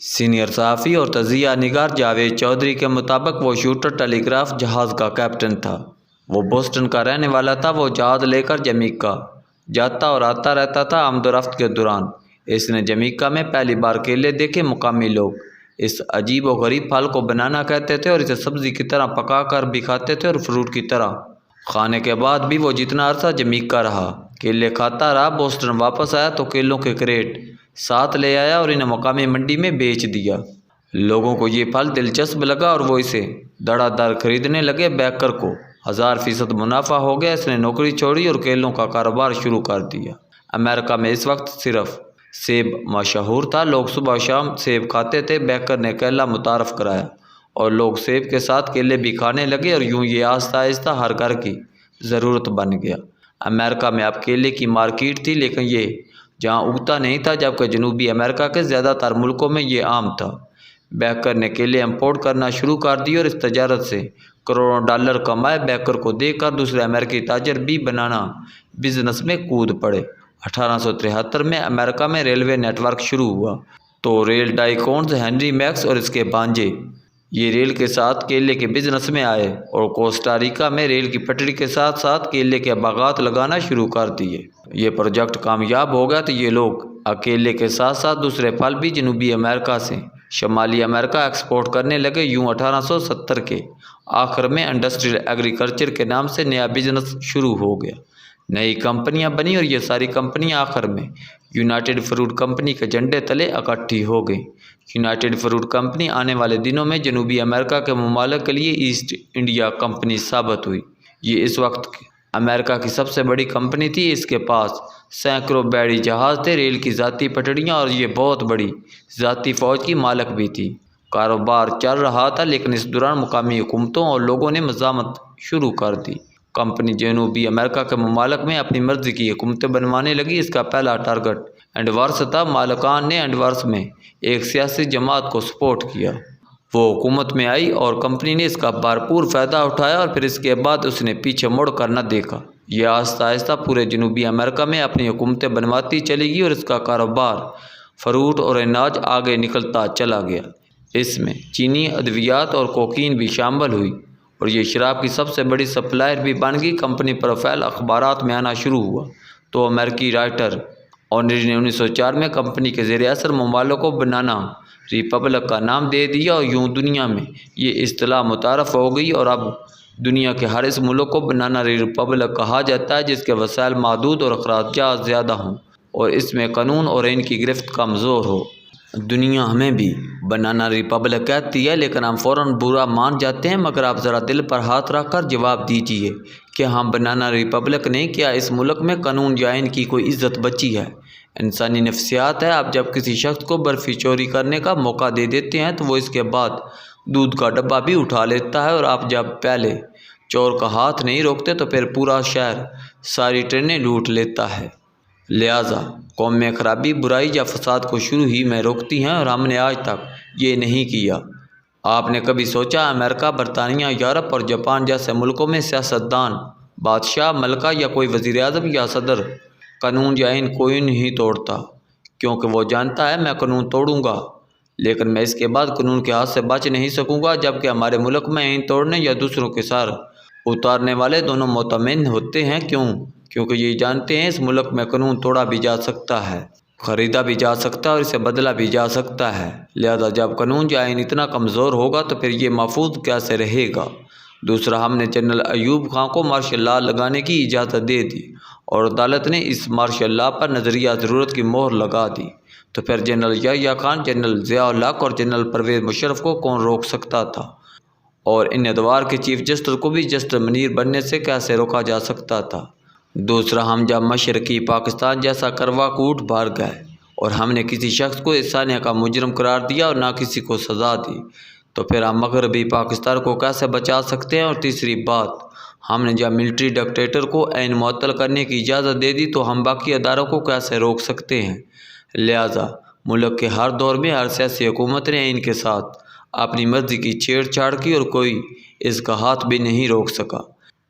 Senior صحافی اور تجزیہ نگار جاوید چودھری کے مطابق وہ شوٹر ٹیلی گراف جہاز کا کیپٹن تھا۔ وہ بوسٹن کا رہنے والا تھا۔ وہ جہاز لے کر جمیکا جاتا اور آتا رہتا تھا۔ آمد و رفت کے دوران اس نے جمیکا میں پہلی بار کیلے دیکھے۔ مقامی لوگ اس عجیب و غریب پھل کو بنانا کہتے تھے اور اسے سبزی کی طرح پکا کر بھی کھاتے تھے اور فروٹ کی طرح۔ کھانے کے بعد بھی وہ جتنا عرصہ جمیکا رہا کیلے کھاتا رہا۔ بوسٹن واپس آیا تو کیلوں کے کریٹ ساتھ لے آیا اور انہیں مقامی منڈی میں بیچ دیا۔ لوگوں کو یہ پھل دلچسپ لگا اور وہ اسے دھڑا دھڑ خریدنے لگے۔ بیکر کو 1000% منافع ہو گیا۔ اس نے نوکری چھوڑی اور کیلوں کا کاروبار شروع کر دیا۔ امریکہ میں اس وقت صرف سیب مشہور تھا۔ لوگ صبح و شام سیب کھاتے تھے۔ بیکر نے کیلا متعارف کرایا اور لوگ سیب کے ساتھ کیلے بھی کھانے لگے اور یوں یہ آہستہ آہستہ ہر گھر کی ضرورت بن گیا۔ امریکہ میں اب کیلے کی مارکیٹ تھی، لیکن یہ جہاں اگتا نہیں تھا، جبکہ جنوبی امریکہ کے زیادہ تر ملکوں میں یہ عام تھا۔ بیکر نے کیلے امپورٹ کرنا شروع کر دی اور اس تجارت سے کروڑوں ڈالر کمائے۔ بیکر کو دیکھ کر دوسرے امریکی تاجر بھی بنانا بزنس میں کود پڑے۔ 1873 میں امریکہ میں ریلوے نیٹ ورک شروع ہوا تو ریل ٹائکونز ہنری میکس اور اس کے بھانجے یہ ریل کے ساتھ کیلے کے بزنس میں آئے اور کوسٹا ریکا میں ریل کی پٹری کے ساتھ ساتھ کیلے کے باغات لگانا شروع کر دیے۔ یہ پروجیکٹ کامیاب ہو گیا تو یہ لوگ کیلے کے ساتھ ساتھ دوسرے پھل بھی جنوبی امریکہ سے شمالی امریکہ ایکسپورٹ کرنے لگے۔ یوں 1870 کے آخر میں انڈسٹریل ایگریکلچر کے نام سے نیا بزنس شروع ہو گیا۔ نئی کمپنیاں بنی اور یہ ساری کمپنیاں آخر میں یونائٹڈ فروٹ کمپنی کے جھنڈے تلے اکٹھی ہو گئیں۔ یونائٹڈ فروٹ کمپنی آنے والے دنوں میں جنوبی امریکہ کے ممالک کے لیے ایسٹ انڈیا کمپنی ثابت ہوئی۔ یہ اس وقت امریکہ کی سب سے بڑی کمپنی تھی۔ اس کے پاس سینکڑوں بحری جہاز تھے، ریل کی ذاتی پٹڑیاں اور یہ بہت بڑی ذاتی فوج کی مالک بھی تھی۔ کاروبار چل رہا تھا، لیکن اس دوران مقامی حکومتوں اور لوگوں نے مزاحمت شروع کر دی۔ کمپنی جنوبی امریکہ کے ممالک میں اپنی مرضی کی حکومتیں بنوانے لگی۔ اس کا پہلا ٹارگٹ اینڈورس تھا۔ مالکان نے اینڈورس میں ایک سیاسی جماعت کو سپورٹ کیا۔ وہ حکومت میں آئی اور کمپنی نے اس کا بھرپور فائدہ اٹھایا اور پھر اس کے بعد اس نے پیچھے مڑ کر نہ دیکھا۔ یہ آہستہ آہستہ پورے جنوبی امریکہ میں اپنی حکومتیں بنواتی چلی گئی اور اس کا کاروبار فروٹ اور اناج آگے نکلتا چلا گیا۔ اس میں چینی، ادویات اور کوکین بھی شامل ہوئی اور یہ شراب کی سب سے بڑی سپلائر بھی بن گئی۔ کمپنی پروفائل اخبارات میں آنا شروع ہوا تو امریکی رائٹر اونری نے 1904 میں کمپنی کے زیر اثر ممالک کو بنانا ریپبلک کا نام دے دیا اور یوں دنیا میں یہ اصطلاح متعارف ہو گئی اور اب دنیا کے ہر اس ملک کو بنانا ریپبلک کہا جاتا ہے جس کے وسائل محدود اور اخراجات زیادہ ہوں اور اس میں قانون اور ان کی گرفت کمزور ہو۔ دنیا ہمیں بھی بنانا ریپبلک کہتی ہے، لیکن ہم فوراً برا مان جاتے ہیں۔ مگر آپ ذرا دل پر ہاتھ رکھ کر جواب دیجئے کہ ہم بنانا ریپبلک نہیں؟ کیا اس ملک میں قانون یا ان کی کوئی عزت بچی ہے؟ انسانی نفسیات ہے۔ آپ جب کسی شخص کو برفی چوری کرنے کا موقع دے دیتے ہیں تو وہ اس کے بعد دودھ کا ڈبہ بھی اٹھا لیتا ہے، اور آپ جب پہلے چور کا ہاتھ نہیں روکتے تو پھر پورا شہر ساری ٹرینیں لوٹ لیتا ہے۔ لہٰذا قوم میں خرابی، برائی یا فساد کو شروع ہی میں روکتی ہیں اور ہم نے آج تک یہ نہیں کیا۔ آپ نے کبھی سوچا امریکہ، برطانیہ، یورپ اور جاپان جیسے ملکوں میں سیاستدان، بادشاہ، ملکہ یا کوئی وزیر اعظم یا صدر قانون یا آئین کوئی نہیں توڑتا، کیونکہ وہ جانتا ہے میں قانون توڑوں گا لیکن میں اس کے بعد قانون کے ہاتھ سے بچ نہیں سکوں گا۔ جبکہ ہمارے ملک میں آئین توڑنے یا دوسروں کے سر اتارنے والے دونوں مطمئن ہوتے ہیں۔ کیونکہ یہ جانتے ہیں اس ملک میں قانون توڑا بھی جا سکتا ہے، خریدا بھی جا سکتا ہے اور اسے بدلا بھی جا سکتا ہے۔ لہذا جب قانون یا آئین اتنا کمزور ہوگا تو پھر یہ محفوظ کیسے رہے گا؟ دوسرا، ہم نے جنرل ایوب خان کو مارشل لاء لگانے کی اجازت دے دی اور عدالت نے اس مارشل لاء پر نظریہ ضرورت کی مہر لگا دی، تو پھر جنرل یحییٰ خان، جنرل ضیاء الحق اور جنرل پرویز مشرف کو کون روک سکتا تھا؟ اور ان ادوار کے چیف جسٹس کو بھی جسٹس منیر بننے سے کیسے روکا جا سکتا تھا؟ دوسرا، ہم جب مشرقی پاکستان جیسا کروا کوٹ بھر گئے اور ہم نے کسی شخص کو انسانیہ کا مجرم قرار دیا اور نہ کسی کو سزا دی، تو پھر ہم مغربی پاکستان کو کیسے بچا سکتے ہیں؟ اور تیسری بات، ہم نے جب ملٹری ڈکٹیٹر کو عین معطل کرنے کی اجازت دے دی تو ہم باقی اداروں کو کیسے روک سکتے ہیں؟ لہٰذا ملک کے ہر دور میں ہر سیاسی حکومت نے عین کے ساتھ اپنی مرضی کی چھیڑ چھاڑ کی اور کوئی اس کا ہاتھ بھی نہیں روک سکا،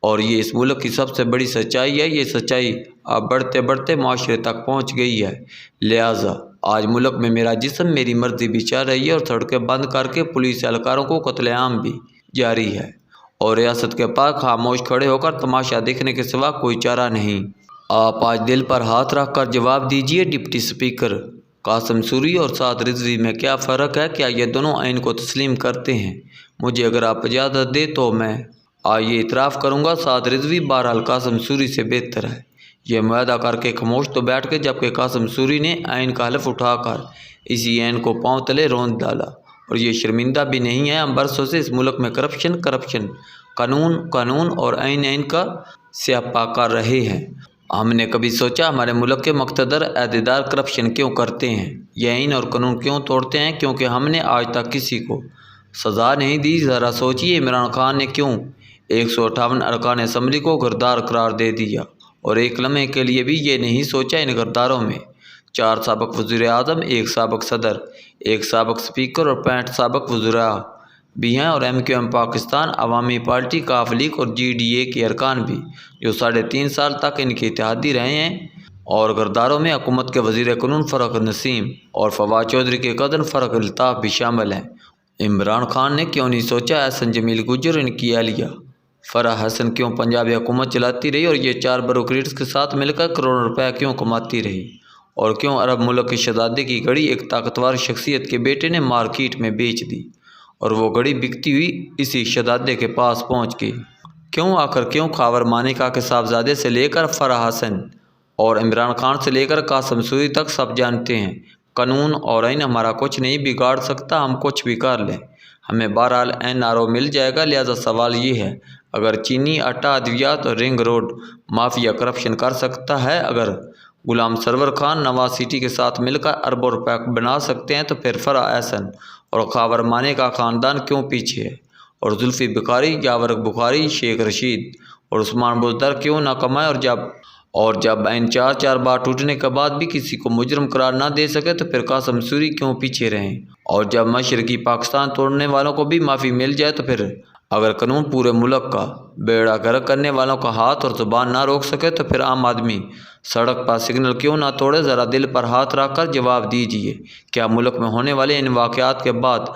اور یہ اس ملک کی سب سے بڑی سچائی ہے۔ یہ سچائی اب بڑھتے بڑھتے معاشرے تک پہنچ گئی ہے۔ لہٰذا آج ملک میں میرا جسم میری مرضی بھی چل رہی ہے اور سڑکیں بند کر کے پولیس اہلکاروں کو قتل عام بھی جاری ہے اور ریاست کے پاس خاموش کھڑے ہو کر تماشا دیکھنے کے سوا کوئی چارہ نہیں۔ آپ آج دل پر ہاتھ رکھ کر جواب دیجیے ڈپٹی اسپیکر، قاسم سوری اور سعد رضوی میں کیا فرق ہے؟ کیا یہ دونوں آئین کو تسلیم کرتے ہیں؟ مجھے اگر آپ اجازت دیں تو میں یہ اعتراف کروں گا، سعد رضوی بہرحال قاسم سوری سے بہتر ہے۔ یہ معاہدہ کر کے خاموش تو بیٹھ گئے، جبکہ قاسم سوری نے آئین کا حلف اٹھا کر اسی آئین کو پاؤں تلے روند ڈالا۔ اور یہ شرمندہ بھی نہیں ہے، ہم برسوں سے اس ملک میں کرپشن، قانون اور آئین کا سیاپا کر رہے ہیں۔ ہم نے کبھی سوچا ہمارے ملک کے مقتدر عہدیدار کرپشن کیوں کرتے ہیں؟ یہ آئین اور قانون کیوں توڑتے ہیں؟ کیونکہ ہم نے آج تک کسی کو سزا نہیں دی۔ ذرا سوچیے، عمران خان نے کیوں 158 ارکان اسمبلی کو غدار قرار دے دیا؟ اور ایک لمحے کے لیے بھی یہ نہیں سوچا ان غداروں میں 4 سابق وزیر اعظم، 1 سابق صدر، 1 سابق اسپیکر اور 65 سابق وزراء بھی ہیں، اور MQM پاکستان عوامی پارٹی، کاف لیگ اور GDA کے ارکان بھی، جو 3.5 سال تک ان کے اتحادی رہے ہیں۔ اور غداروں میں حکومت کے وزیر قانون فرق نسیم اور فواد چودھری کے قدر فرق الطاف بھی شامل ہیں۔ عمران خان نے کیوں نہیں سوچا احسن جمیل گجر، ان کی اہلیہ فرح حسن کیوں پنجابی حکومت چلاتی رہی اور یہ 4 بیوروکریٹس کے ساتھ مل کر کروڑوں روپے کیوں کماتی رہی؟ اور کیوں عرب ملک کے شہزادے کی گھڑی ایک طاقتور شخصیت کے بیٹے نے مارکیٹ میں بیچ دی اور وہ گھڑی بکتی ہوئی اسی شہزادے کے پاس پہنچ گئی؟ کیوں خاور مانیکا کے صاحبزادے سے لے کر فرح حسن اور عمران خان سے لے کر قاسم سوری تک سب جانتے ہیں قانون اور آئین ہمارا کچھ نہیں بگاڑ سکتا، ہم کچھ بھی کر لیں، ہمیں بہرحال NRO مل جائے گا۔ لہذا سوال یہ ہے، اگر چینی آٹا ادویات اور رنگ روڈ مافیا کرپشن کر سکتا ہے، اگر غلام سرور خان نواز سٹی کے ساتھ مل کر اربوں روپے بنا سکتے ہیں، تو پھر فرح حسن اور خاور مانیکا خاندان کیوں پیچھے ہے؟ اور زلفی بخاری، جاور بخاری، شیخ رشید اور عثمان بزدار کیوں نہ کمائے؟ اور جب آئین 4 بار ٹوٹنے کے بعد بھی کسی کو مجرم قرار نہ دے سکے، تو پھر قاسم سوری کیوں پیچھے رہیں؟ اور جب مشرقی پاکستان توڑنے والوں کو بھی معافی مل جائے، تو پھر اگر قانون پورے ملک کا بیڑا غرق کرنے والوں کا ہاتھ اور زبان نہ روک سکے، تو پھر عام آدمی سڑک پر سگنل کیوں نہ توڑے؟ ذرا دل پر ہاتھ رکھ کر جواب دیجیے، کیا ملک میں ہونے والے ان واقعات کے بعد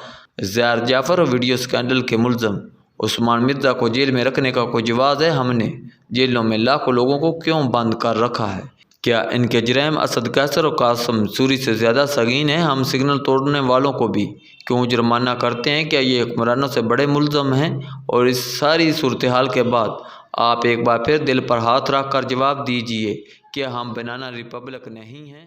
زہر جعفر اور ویڈیو اسکینڈل کے ملزم عثمان مرزا کو جیل میں رکھنے کا کوئی جواز ہے؟ ہم نے جیلوں میں لاکھوں لوگوں کو کیوں بند کر رکھا ہے؟ کیا ان کے جرائم اسد قیصر اور قاسم سوری سے زیادہ سنگین ہیں؟ ہم سگنل توڑنے والوں کو بھی کیوں جرمانہ کرتے ہیں؟ کیا یہ حکمرانوں سے بڑے ملزم ہیں؟ اور اس ساری صورتحال کے بعد آپ ایک بار پھر دل پر ہاتھ رکھ کر جواب دیجیے، کیا ہم بنانا ریپبلک نہیں ہیں؟